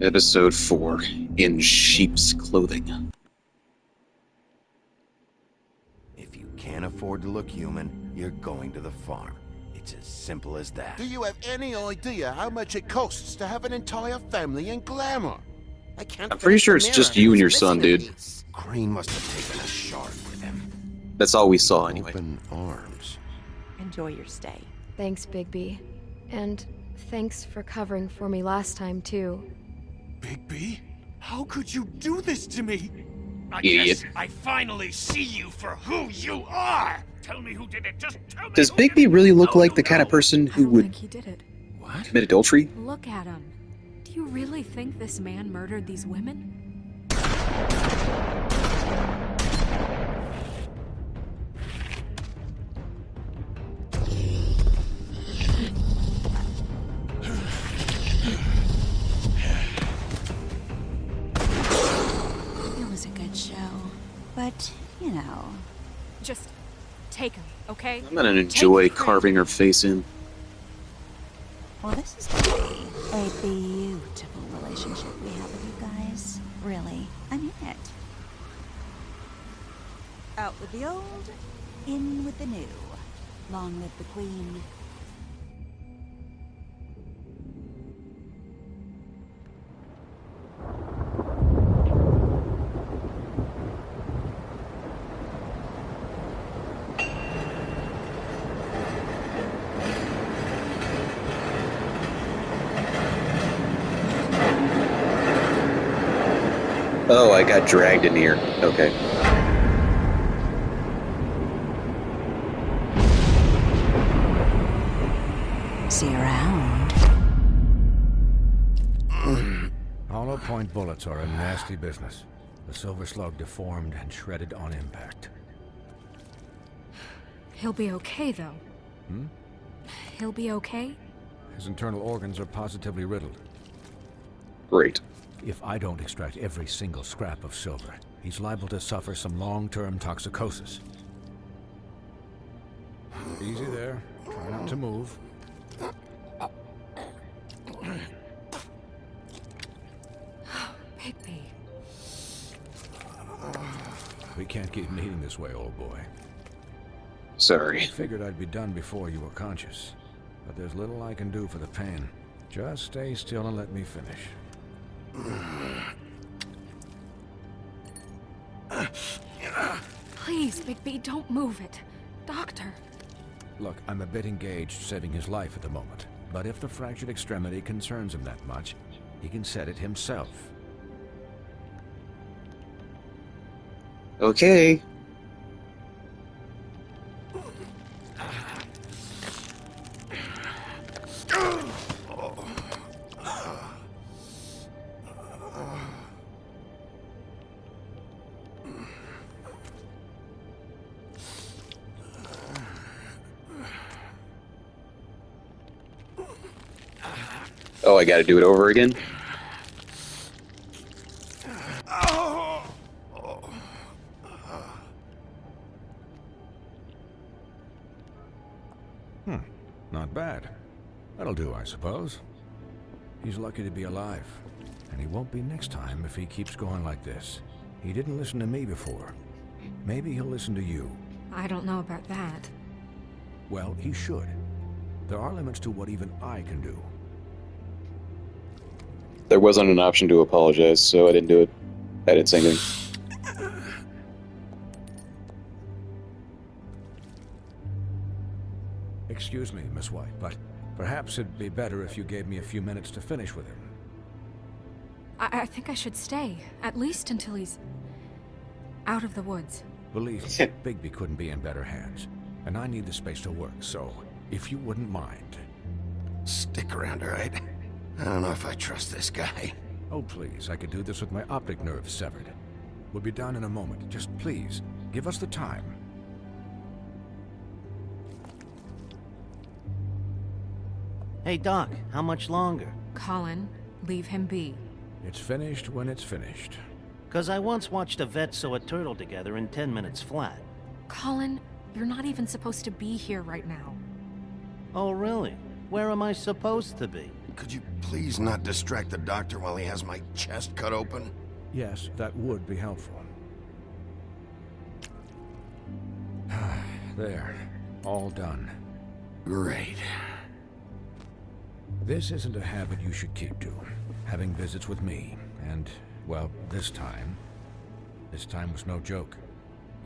Episode 4, In Sheep's Clothing. If you can't afford to look human, you're going to the farm. It's as simple as that. Do you have any idea how much it costs to have an entire family in Glamour? I can't I'm pretty finish sure the it's just mirror. you and It's your son, missing a dude. piece. Crane must have taken a shard with him. That's all we saw anyway. Open arms. Enjoy your stay. Thanks, Bigby. And thanks for covering for me last time, too. Bigby? How could you do this to me? I Idiot. guess I finally see you for who you are! Tell me who did it, just tell me Does who did Bigby it. really look No, like you the kind of know. person I who don't would think he did it. What? commit adultery? Look at him. Do you really think this man murdered these women? It was a good show. But, you know. Just take him, okay? I'm gonna enjoy Take Crane. carving her face in. Well, this is gonna be a beautiful relationship we have with you guys. Really. I mean it. Out with the old, in with the new. Long live the queen. Oh, I got dragged in here. Okay. See you around. Hollow point bullets are a nasty business. The Silver Slug deformed and shredded on impact. He'll be okay, though. Hmm? He'll be okay? His internal organs are positively riddled. Great. If I don't extract every single scrap of silver, he's liable to suffer some long-term toxicosis. Easy there. Try not to move. Bigby. We can't keep meeting this way, old boy. Sorry. Figured I'd be done before you were conscious. But there's little I can do for the pain. Just stay still and let me finish. Please, Bigby, don't move it. Doctor. Look, I'm a bit engaged saving his life at the moment. But if the fractured extremity concerns him that much, he can set it himself. Okay. Oh, I gotta do it over again? Not bad. That'll do, I suppose. He's lucky to be alive. And he won't be next time if he keeps going like this. He didn't listen to me before. Maybe he'll listen to you. I don't know about that. Well, he should. There are limits to what even I can do. There wasn't an option to apologize, so I didn't do it. I didn't say anything. Excuse me, Miss White, but perhaps it'd be better if you gave me a few minutes to finish with him. I think I should stay, at least until he's out of the woods. Believe me, Bigby couldn't be in better hands. And I need the space to work, so if you wouldn't mind. Stick around, all right? I don't know if I trust this guy. Oh, please, I could do this with my optic nerve severed. We'll be done in a moment. Just please, give us the time. Hey, Doc, how much longer? Colin, leave him be. It's finished when it's finished. 'Cause I once watched a vet sew a turtle together in 10 minutes flat. Colin, you're not even supposed to be here right now. Oh, really? Where am I supposed to be? Could you please not distract the doctor while he has my chest cut open? Yes, that would be helpful. There. All done. Great. This isn't a habit you should keep to. Having visits with me. And, well, this time was no joke.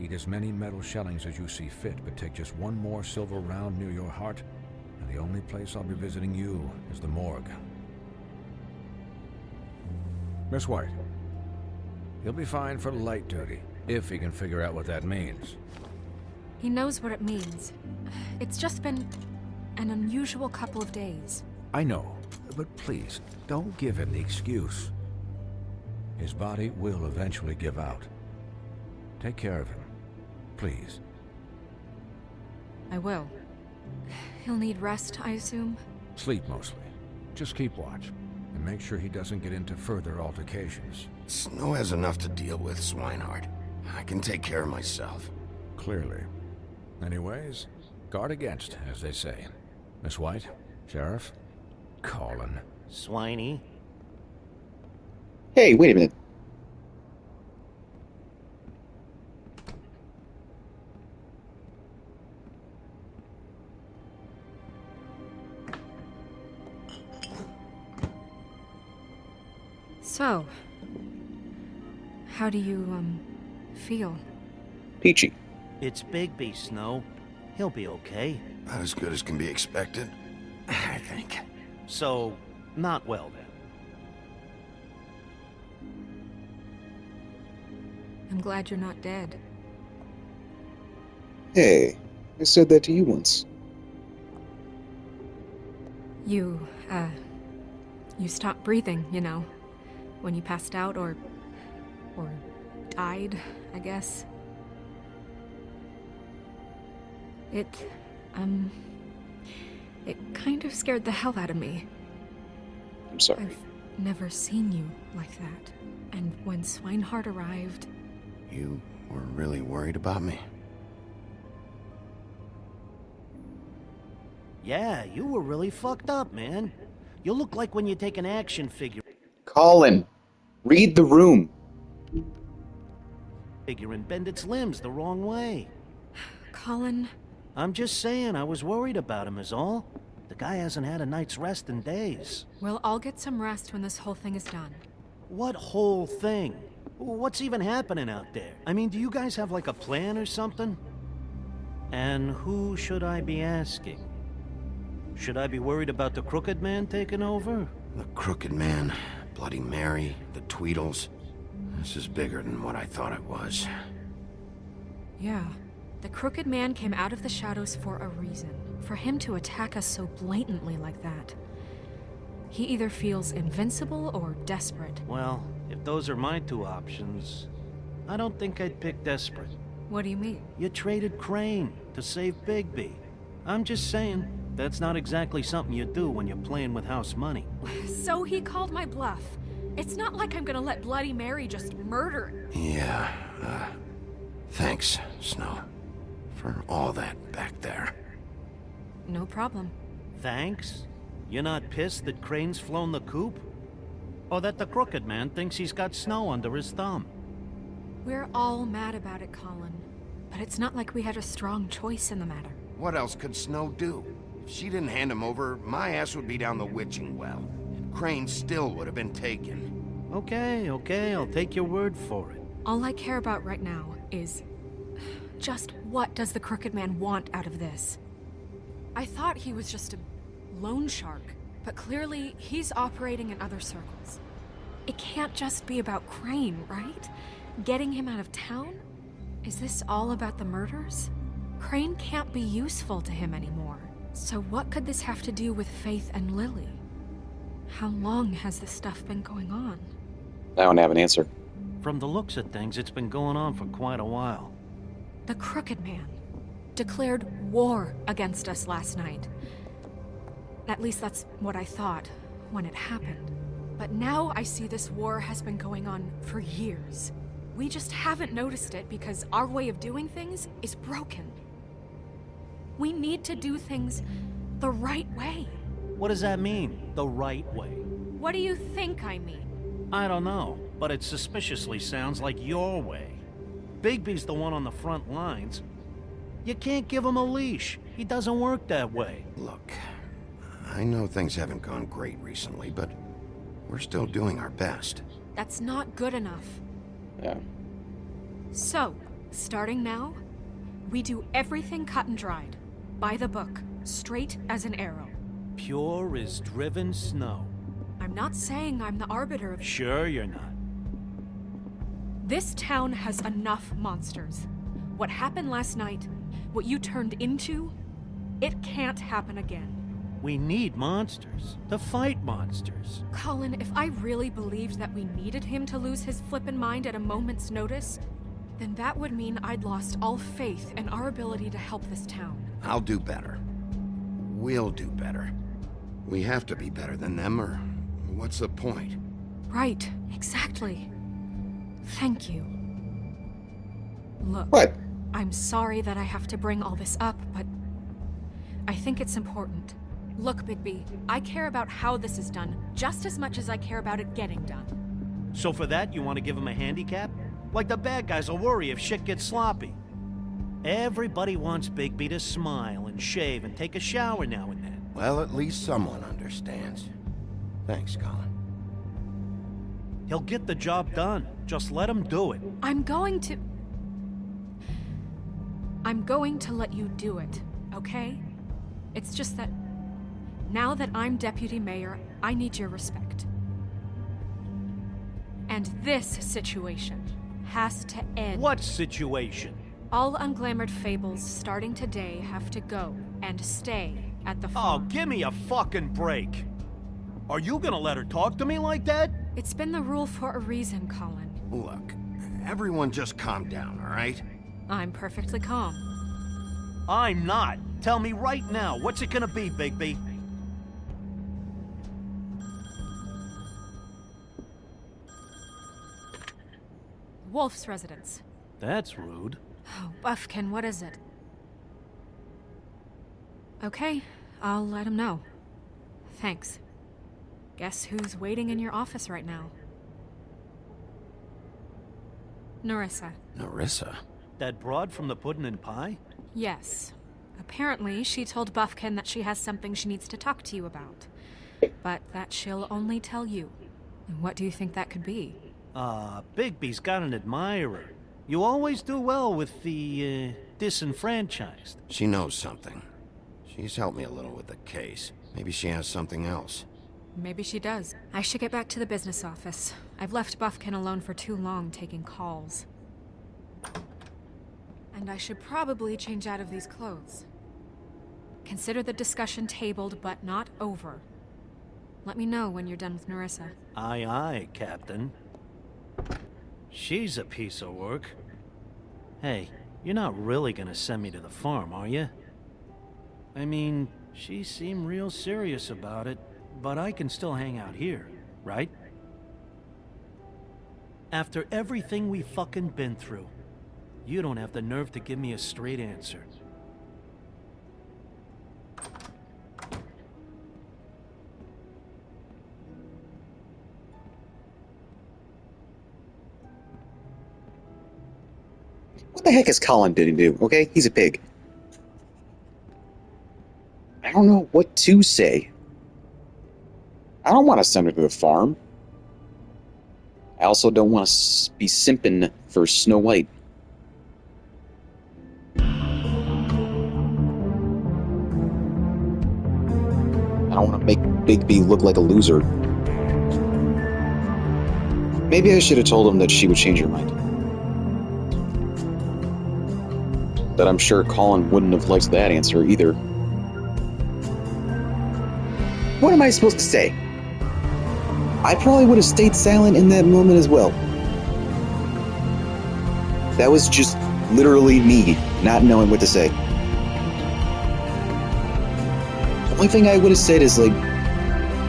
Eat as many metal shellings as you see fit, but take just one more silver round near your heart, and the only place I'll be visiting you is the morgue. Miss White, he'll be fine for light duty, if he can figure out what that means. He knows what it means. It's just been an unusual couple of days. I know, but please, don't give him the excuse. His body will eventually give out. Take care of him, please. I will. He'll need rest, I assume? Sleep mostly. Just keep watch, and make sure he doesn't get into further altercations. Snow has enough to deal with, Swinehart. I can take care of myself. Clearly. Anyways, guard against, as they say. Miss White, Sheriff, Colin. Swiney? Hey, wait a minute. So, how do you, feel? Peachy. It's Bigby, Snow. He'll be okay. Not as good as can be expected, I think. So, not well then. I'm glad you're not dead. Hey, I said that to you once. You stopped breathing, you know, when you passed out or died, I guess. It kind of scared the hell out of me. I'm sorry. I've never seen you like that. And when Swinehart arrived... You were really worried about me? Yeah, you were really fucked up, man. You look like when you take an action figure Colin, read the room. and bend its limbs the wrong way. Colin... I'm just saying, I was worried about him is all. The guy hasn't had a night's rest in days. Well, I'll get some rest when this whole thing is done. What whole thing? What's even happening out there? I mean, do you guys have like a plan or something? And who should I be asking? Should I be worried about the Crooked Man taking over? The Crooked Man, Bloody Mary, the Tweedles. This is bigger than what I thought it was. Yeah. The Crooked Man came out of the shadows for a reason. For him to attack us so blatantly like that. He either feels invincible or desperate. Well, if those are my two options, I don't think I'd pick desperate. What do you mean? You traded Crane to save Bigby. I'm just saying, that's not exactly something you do when you're playing with house money. So he called my bluff. It's not like I'm gonna let Bloody Mary just murder him. Yeah, thanks, Snow. For all that back there. No problem. Thanks? You're not pissed that Crane's flown the coop? Or that the Crooked Man thinks he's got Snow under his thumb? We're all mad about it, Colin. But it's not like we had a strong choice in the matter. What else could Snow do? If she didn't hand him over, my ass would be down the witching well. And Crane still would have been taken. Okay, I'll take your word for it. All I care about right now is... just what does the Crooked Man want out of this? I thought he was just a loan shark, but clearly he's operating in other circles. It can't just be about Crane, right? Getting him out of town? Is this all about the murders? Crane can't be useful to him anymore. So what could this have to do with Faith and Lily? How long has this stuff been going on? I don't have an answer. From the looks of things, it's been going on for quite a while. The Crooked Man declared war against us last night. At least that's what I thought when it happened. But now I see this war has been going on for years. We just haven't noticed it because our way of doing things is broken. We need to do things the right way. What does that mean, the right way? What do you think I mean? I don't know, but it suspiciously sounds like your way. Bigby's the one on the front lines. You can't give him a leash. He doesn't work that way. Look, I know things haven't gone great recently, but we're still doing our best. That's not good enough. Yeah. So, starting now, we do everything cut and dried. By the book, straight as an arrow. Pure as driven snow. I'm not saying I'm the arbiter of... Sure you're not. This town has enough monsters. What happened last night, what you turned into, it can't happen again. We need monsters to fight monsters. Colin, if I really believed that we needed him to lose his flippin' mind at a moment's notice, then that would mean I'd lost all faith in our ability to help this town. I'll do better. We'll do better. We have to be better than them, or what's the point? Right, exactly. Thank you. Look, What? I'm sorry that I have to bring all this up, but I think it's important. Look, Bigby, I care about how this is done just as much as I care about it getting done. So for that, you want to give him a handicap? Like the bad guys will worry if shit gets sloppy. Everybody wants Bigby to smile and shave and take a shower now and then. Well, at least someone understands. Thanks, Colin. He'll get the job done. Just let him do it. I'm going to let you do it, okay? It's just that now that I'm deputy mayor, I need your respect. And this situation has to end. What situation? All unglamored fables starting today have to go and stay at the Oh, farm. give me a fucking break. Are you gonna let her talk to me like that? It's been the rule for a reason, Colin. Look, everyone just calm down, all right? I'm perfectly calm. I'm not. Tell me right now, what's it gonna be, Bigby? Wolf's residence. That's rude. Oh, Buffkin, what is it? Okay, I'll let him know. Thanks. Guess who's waiting in your office right now? Nerissa. Nerissa? That broad from the puddin' and pie? Yes. Apparently, she told Buffkin that she has something she needs to talk to you about. But that she'll only tell you. And what do you think that could be? Bigby's got an admirer. You always do well with the, disenfranchised. She knows something. She's helped me a little with the case. Maybe she has something else. Maybe she does. I should get back to the business office. I've left Buffkin alone for too long taking calls. And I should probably change out of these clothes. Consider the discussion tabled, but not over. Let me know when you're done with Nerissa. Aye, aye, Captain. She's a piece of work. Hey, you're not really gonna send me to the farm, are you? I mean, she seemed real serious about it, but I can still hang out here, right? After everything we fucking been through, you don't have the nerve to give me a straight answer. What the heck is Colin didn't do, okay? He's a pig. I don't know what to say. I don't want to send her to the farm. I also don't want to be simping for Snow White. I don't want to make Bigby look like a loser. Maybe I should have told him that she would change her mind. But I'm sure Colin wouldn't have liked that answer either. What am I supposed to say? I probably would have stayed silent in that moment as well. That was just literally me not knowing what to say. The only thing I would have said is like,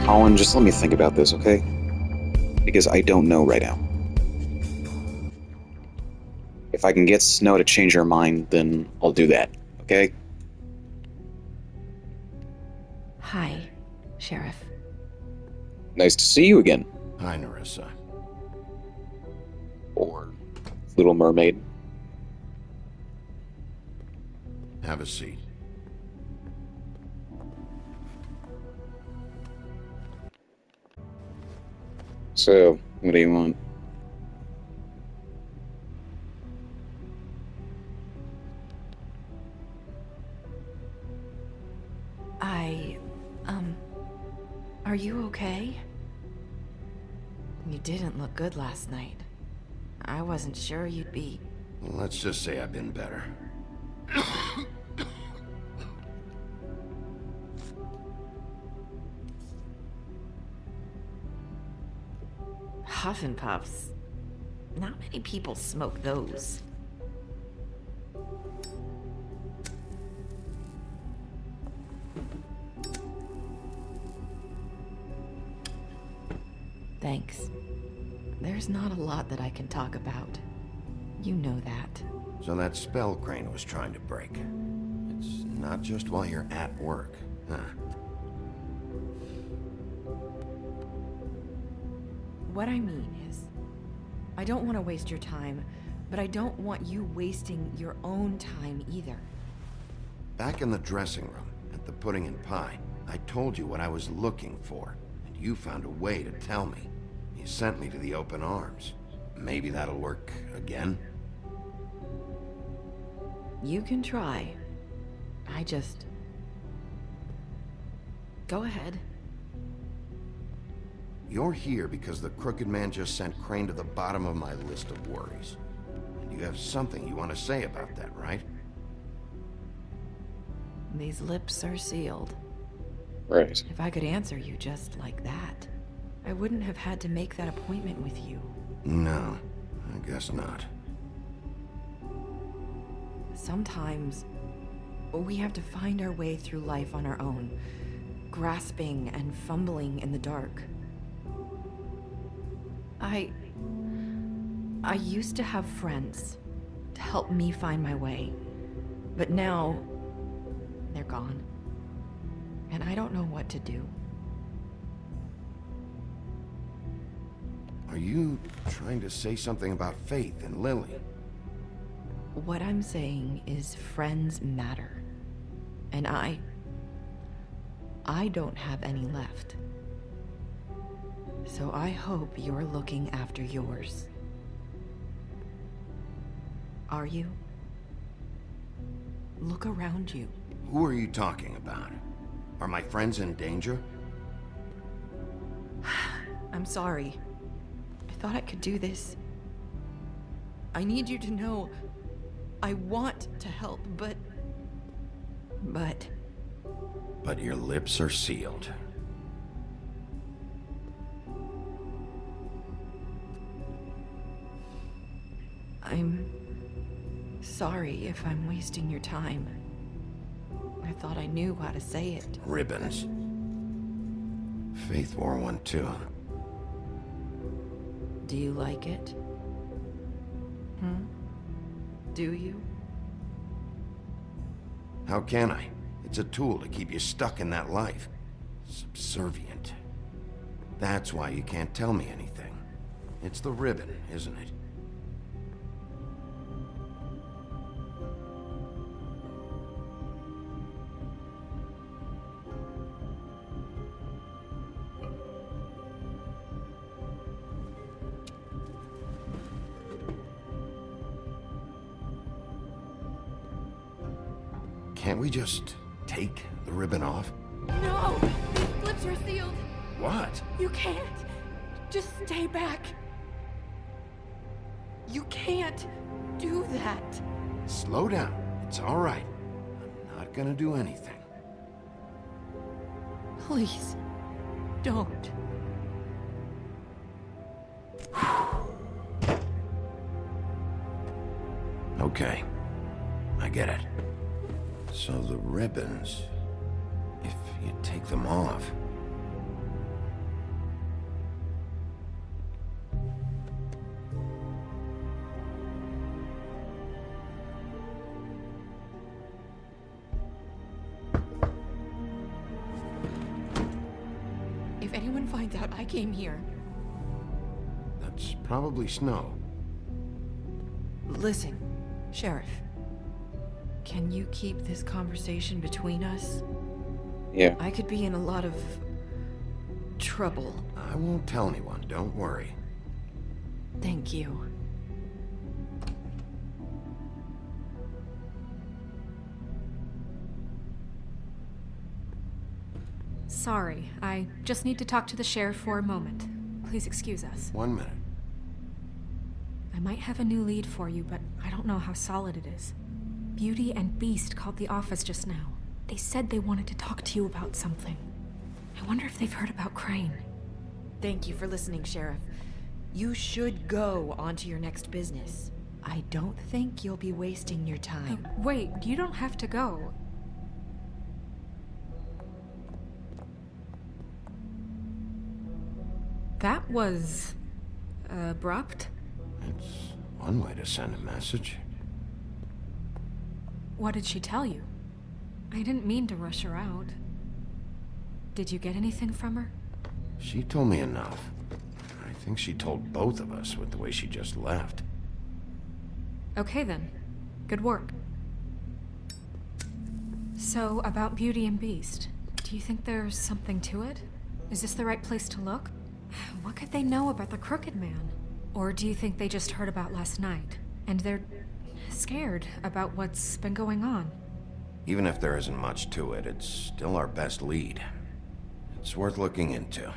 Colin, just let me think about this, okay? Because I don't know right now. If I can get Snow to change her mind, then I'll do that, okay? Hi. Sheriff. Nice to see you again. Hi, Nerissa. Or Little Mermaid. Have a seat. So, what do you want? Are you okay? You didn't look good last night. I wasn't sure you'd be... Let's just say I've been better. Huff and Puffs. Not many people smoke those. Thanks. There's not a lot that I can talk about. You know that. So that spell Crane was trying to break. It's not just while you're at work, huh? What I mean is, I don't want to waste your time, but I don't want you wasting your own time either. Back in the dressing room, at the Pudding and Pie, I told you what I was looking for, and you found a way to tell me. You sent me to the open arms. Maybe that'll work again? You can try. I just... Go ahead. You're here because the Crooked Man just sent Crane to the bottom of my list of worries. And you have something you want to say about that, right? These lips are sealed. Right. If I could answer you just like that, I wouldn't have had to make that appointment with you. No, I guess not. Sometimes, we have to find our way through life on our own, grasping and fumbling in the dark. I used to have friends to help me find my way, but now they're gone, and I don't know what to do. Are you trying to say something about Faith and Lily? What I'm saying is friends matter, and I don't have any left. So I hope you're looking after yours. Are you? Look around you. Who are you talking about? Are my friends in danger? I'm sorry. I thought I could do this. I need you to know I want to help, but... But your lips are sealed. I'm sorry if I'm wasting your time. I thought I knew how to say it. Ribbons. Faith wore one too. Do you like it? Do you? How can I? It's a tool to keep you stuck in that life. Subservient. That's why you can't tell me anything. It's the ribbon, isn't it? Can't we just take the ribbon off? No! These lips are sealed! What? You can't! Just stay back! You can't do that! Slow down. It's all right. I'm not gonna do anything. Please, don't. Okay. I get it. So the ribbons, if you take them off... finds out I came here. That's probably Snow. Listen, Sheriff. Can you keep this conversation between us? Yeah. I could be in a lot of trouble. I won't tell anyone, don't worry. Thank you. Sorry, I just need to talk to the sheriff for a moment. Please excuse us. 1 minute. I might have a new lead for you, but I don't know how solid it is. Beauty and Beast called the office just now. They said they wanted to talk to you about something. I wonder if they've heard about Crane. Thank you for listening, Sheriff. You should go on to your next business. I don't think you'll be wasting your time. Wait, you don't have to go. That was abrupt. It's one way to send a message. What did she tell you? I didn't mean to rush her out. Did you get anything from her? She told me enough. I think she told both of us with the way she just left. Okay then. Good work. So, about Beauty and Beast, do you think there's something to it? Is this the right place to look? What could they know about the Crooked Man? Or do you think they just heard about last night, and they're scared about what's been going on? Even if there isn't much to it, it's still our best lead. It's worth looking into.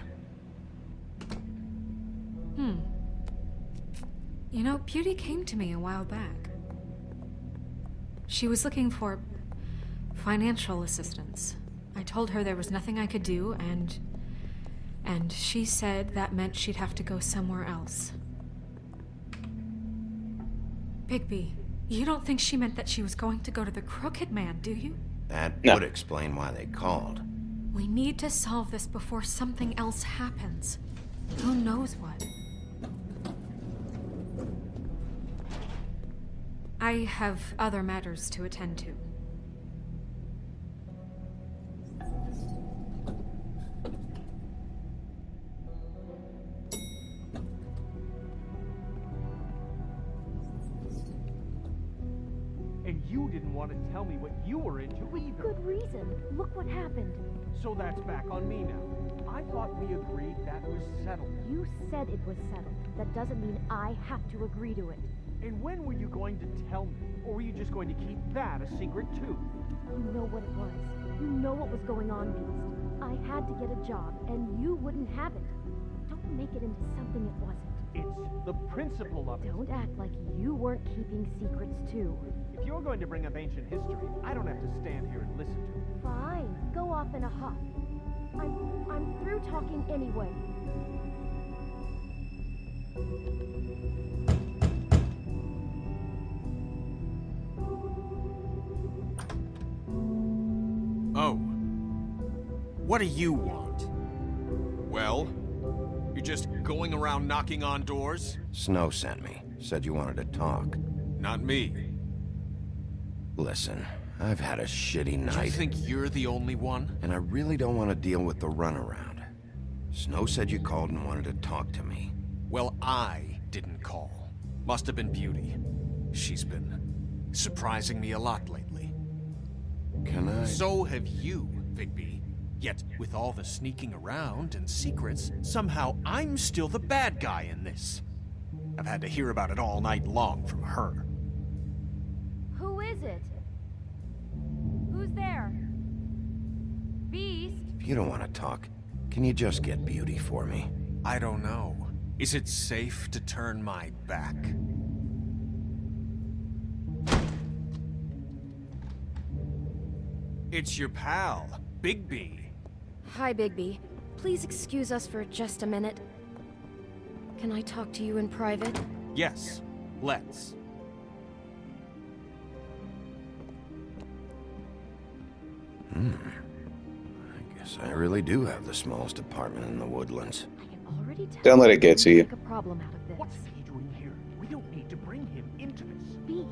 You know, Beauty came to me a while back. She was looking for financial assistance. I told her there was nothing I could do, and she said that meant she'd have to go somewhere else. Bigby, you don't think she meant that she was going to go to the Crooked Man, do you? That No. would explain why they called. We need to solve this before something else happens. Who knows what? I have other matters to attend to. And you didn't want to tell me what you were into either. Good reason. Look what happened. So that's back on me now. I thought we agreed that was settled. You said it was settled. That doesn't mean I have to agree to it. And when were you going to tell me? Or were you just going to keep that a secret too? You know what it was. You know what was going on, Beast. I had to get a job, and you wouldn't have it. Don't make it into something it wasn't. It's the principle of it. Don't act like you weren't keeping secrets too. If you're going to bring up ancient history, I don't have to stand here and listen to it. Fine. Go off in a huff. I'm through talking anyway. Oh. What do you want? Well, you're just going around knocking on doors? Snow sent me. Said you wanted to talk. Not me. Listen, I've had a shitty night. You think you're the only one? And I really don't want to deal with the runaround. Snow said you called and wanted to talk to me. Well, I didn't call. Must have been Beauty. She's been surprising me a lot lately. Can I? So have you, Bigby. Yet, with all the sneaking around and secrets, somehow I'm still the bad guy in this. I've had to hear about it all night long from her. Who is it? Who's there? Beast? If you don't want to talk, can you just get Beauty for me? I don't know. Is it safe to turn my back? It's your pal, Bigby. Hi, Bigby. Please excuse us for just a minute. Can I talk to you in private? Yes, let's. I guess I really do have the smallest apartment in the Woodlands. I can already tell. Don't let it get to you. Make a problem out of this. What's he doing here? We don't need to bring him into this. Beast?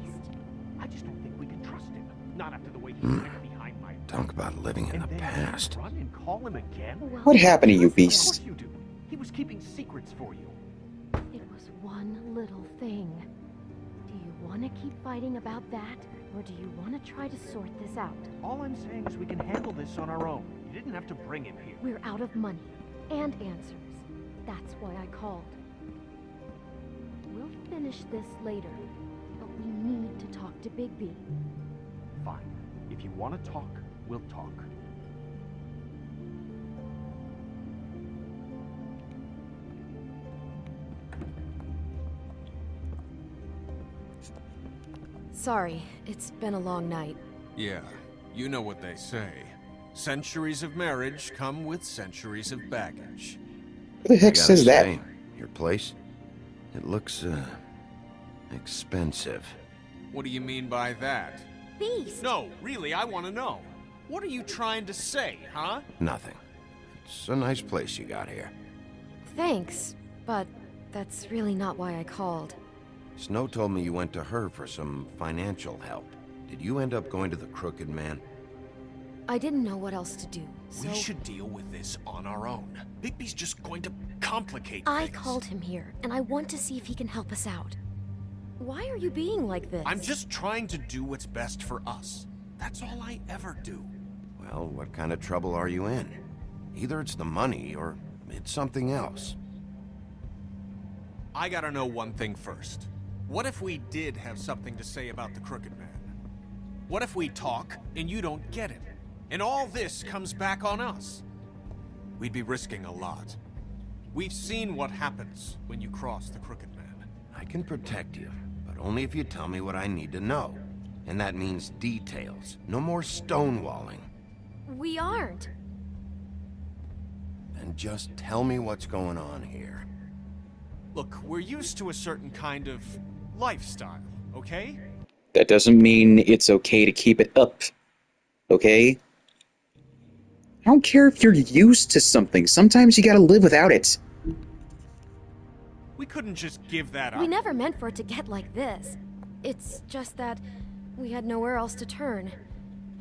I just don't think we can trust him. Not after the way he went behind my back. Talk about living in And the then past. run and call him again? Well, What happened to you, listen. Of Beast? course you do. He was keeping secrets for you. It was one little thing. Do you want to keep fighting about that, or do you want to try to sort this out? All I'm saying is we can handle this on our own. You didn't have to bring him here. We're out of money and answers. That's why I called. We'll finish this later, but we need to talk to Bigby. Fine. If you want to talk, we'll talk. Sorry, it's been a long night. Yeah, you know what they say. Centuries of marriage come with centuries of baggage. Who the heck I gotta says that? say, your place? It looks, expensive. What do you mean by that? Beast! No, really, I want to know. What are you trying to say, huh? Nothing. It's a nice place you got here. Thanks, but that's really not why I called. Snow told me you went to her for some financial help. Did you end up going to the Crooked Man? I didn't know what else to do, so... We should deal with this on our own. Bigby's just going to complicate I things. called him here, and I want to see if he can help us out. Why are you being like this? I'm just trying to do what's best for us. That's all I ever do. Well, what kind of trouble are you in? Either it's the money, or it's something else. I gotta know one thing first. What if we did have something to say about the Crooked Man? What if we talk, and you don't get it? And all this comes back on us? We'd be risking a lot. We've seen what happens when you cross the Crooked Man. I can protect you, but only if you tell me what I need to know. And that means details. No more stonewalling. We aren't. And just tell me what's going on here. Look, we're used to a certain kind of lifestyle, okay? That doesn't mean it's okay to keep it up. Okay? I don't care if you're used to something. Sometimes you gotta live without it. We couldn't just give that up. We never meant for it to get like this. It's just that we had nowhere else to turn,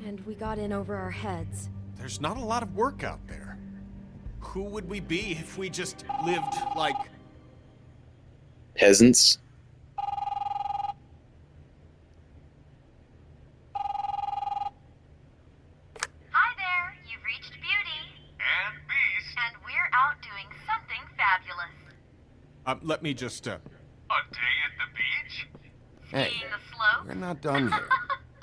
and we got in over our heads. There's not a lot of work out there. Who would we be if we just lived like... Peasants. Hi there, you've reached Beauty. And Beast. And we're out doing something fabulous. Let me just, A day at the beach? Hey, Seeing the slope? we're not done here.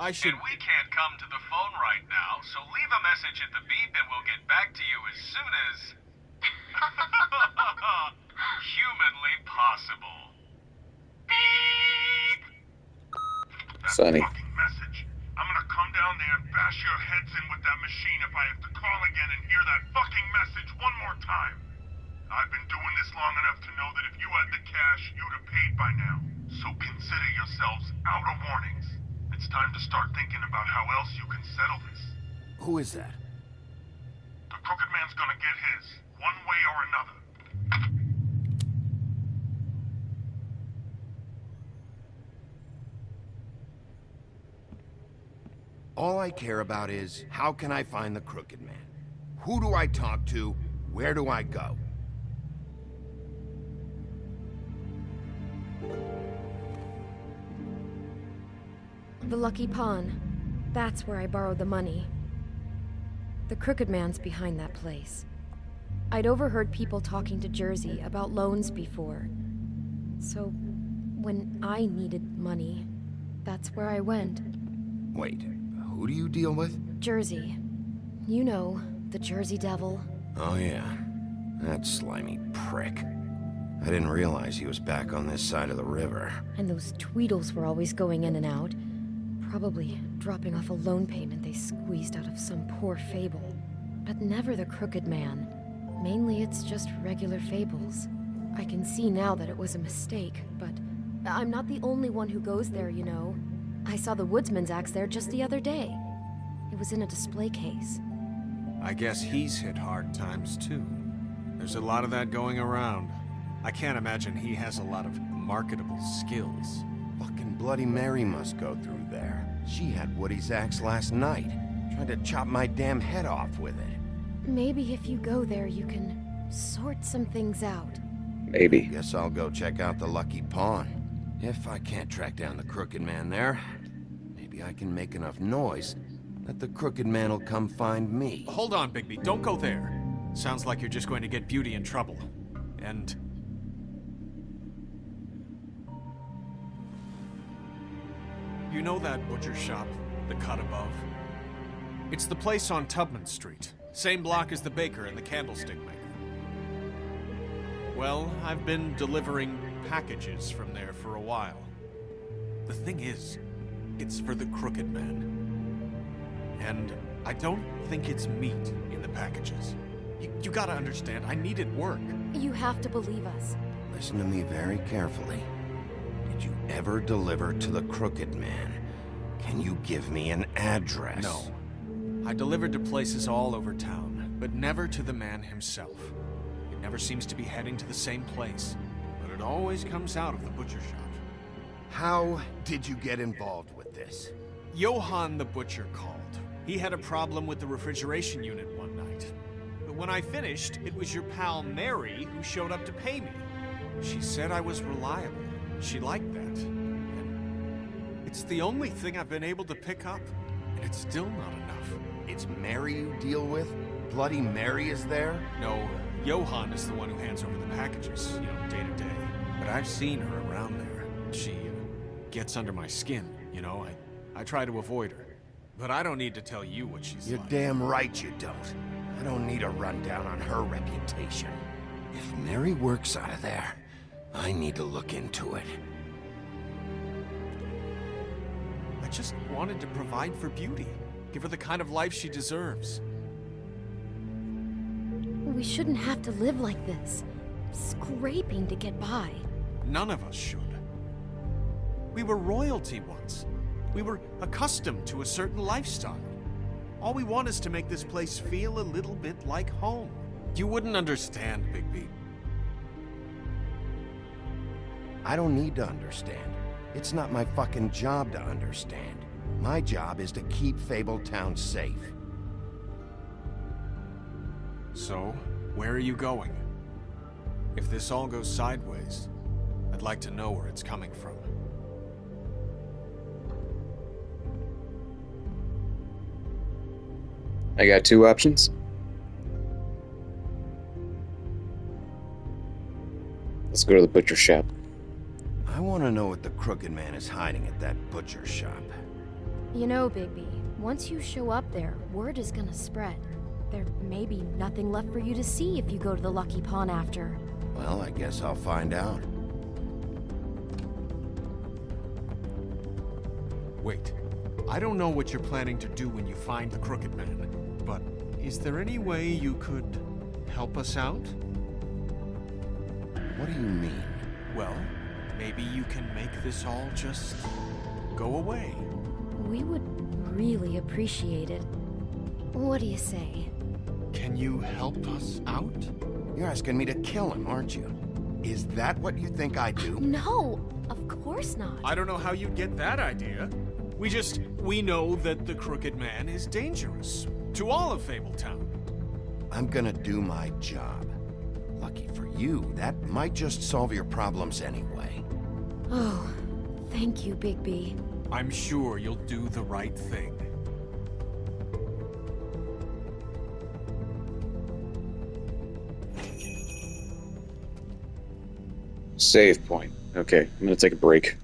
I should... And we can't come to the phone right now, so leave a message at the beep and we'll get back to you as soon as... humanly possible. Beep! That Funny. fucking message. I'm gonna come down there and bash your heads in with that machine if I have to call again and hear that fucking message one more time. I've been doing this long enough to know that if you had the cash, you'd have paid by now. So consider yourselves out of warnings. It's time to start thinking about how else you can settle this. Who is that? The Crooked Man's gonna get his, one way or another. All I care about is, how can I find the Crooked Man? Who do I talk to? Where do I go? The Lucky Pawn. That's where I borrowed the money. The Crooked Man's behind that place. I'd overheard people talking to Jersey about loans before. So, when I needed money, that's where I went. Wait, who do you deal with? Jersey. You know, the Jersey Devil. Oh yeah, that slimy prick. I didn't realize he was back on this side of the river. And those Tweedles were always going in and out. Probably dropping off a loan payment they squeezed out of some poor fable. But never the Crooked Man. Mainly it's just regular fables. I can see now that it was a mistake, but I'm not the only one who goes there, you know. I saw the Woodsman's axe there just the other day. It was in a display case. I guess he's hit hard times too. There's a lot of that going around. I can't imagine he has a lot of marketable skills. Fucking Bloody Mary must go through there. She had Woody's axe last night. Tried to chop my damn head off with it. Maybe if you go there, you can sort some things out. Maybe. Guess I'll go check out the Lucky Pawn. If I can't track down the Crooked Man there, maybe I can make enough noise that the Crooked Man will come find me. Hold on, Bigby. Don't go there. Sounds like you're just going to get Beauty in trouble. And... you know that butcher shop, the cut above? It's the place on Tubman Street. Same block as the baker and the candlestick maker. Well, I've been delivering packages from there for a while. The thing is, it's for the Crooked Man. And I don't think it's meat in the packages. You gotta understand, I needed work. You have to believe us. Listen to me very carefully. Did you ever deliver to the Crooked Man? Can you give me an address? No. I delivered to places all over town, but never to the man himself. It never seems to be heading to the same place, but it always comes out of the butcher shop. How did you get involved with this? Johann the butcher called. He had a problem with the refrigeration unit one night. But when I finished, it was your pal Mary who showed up to pay me. She said I was reliable. She liked that. And it's the only thing I've been able to pick up, and it's still not enough. It's Mary you deal with? Bloody Mary is there? No, Johann is the one who hands over the packages, day to day. But I've seen her around there. She gets under my skin, I try to avoid her. But I don't need to tell you what she's You're like. damn right you don't. I don't need a rundown on her reputation. If Mary works out of there, I need to look into it. I just wanted to provide for Beauty. Give her the kind of life she deserves. We shouldn't have to live like this, scraping to get by. None of us should. We were royalty once. We were accustomed to a certain lifestyle. All we want is to make this place feel a little bit like home. You wouldn't understand, Bigby. I don't need to understand. It's not my fucking job to understand. My job is to keep Fabletown safe. So, where are you going? If this all goes sideways, I'd like to know where it's coming from. I got two options. Let's go to the butcher shop. I want to know what the Crooked Man is hiding at that butcher shop. You know, Bigby, once you show up there, word is gonna spread. There may be nothing left for you to see if you go to the Lucky Pawn after. Well, I guess I'll find out. Wait, I don't know what you're planning to do when you find the Crooked Man, but is there any way you could help us out? What do you mean? Well, maybe you can make this all just go away. We would really appreciate it. What do you say? Can you help us out? You're asking me to kill him, aren't you? Is that what you think I do? No, of course not. I don't know how you'd get that idea. We know that the Crooked Man is dangerous to all of Fabletown. I'm gonna do my job. Lucky for you, that might just solve your problems anyway. Oh, thank you, Bigby. I'm sure you'll do the right thing. Save point. Okay, I'm gonna take a break.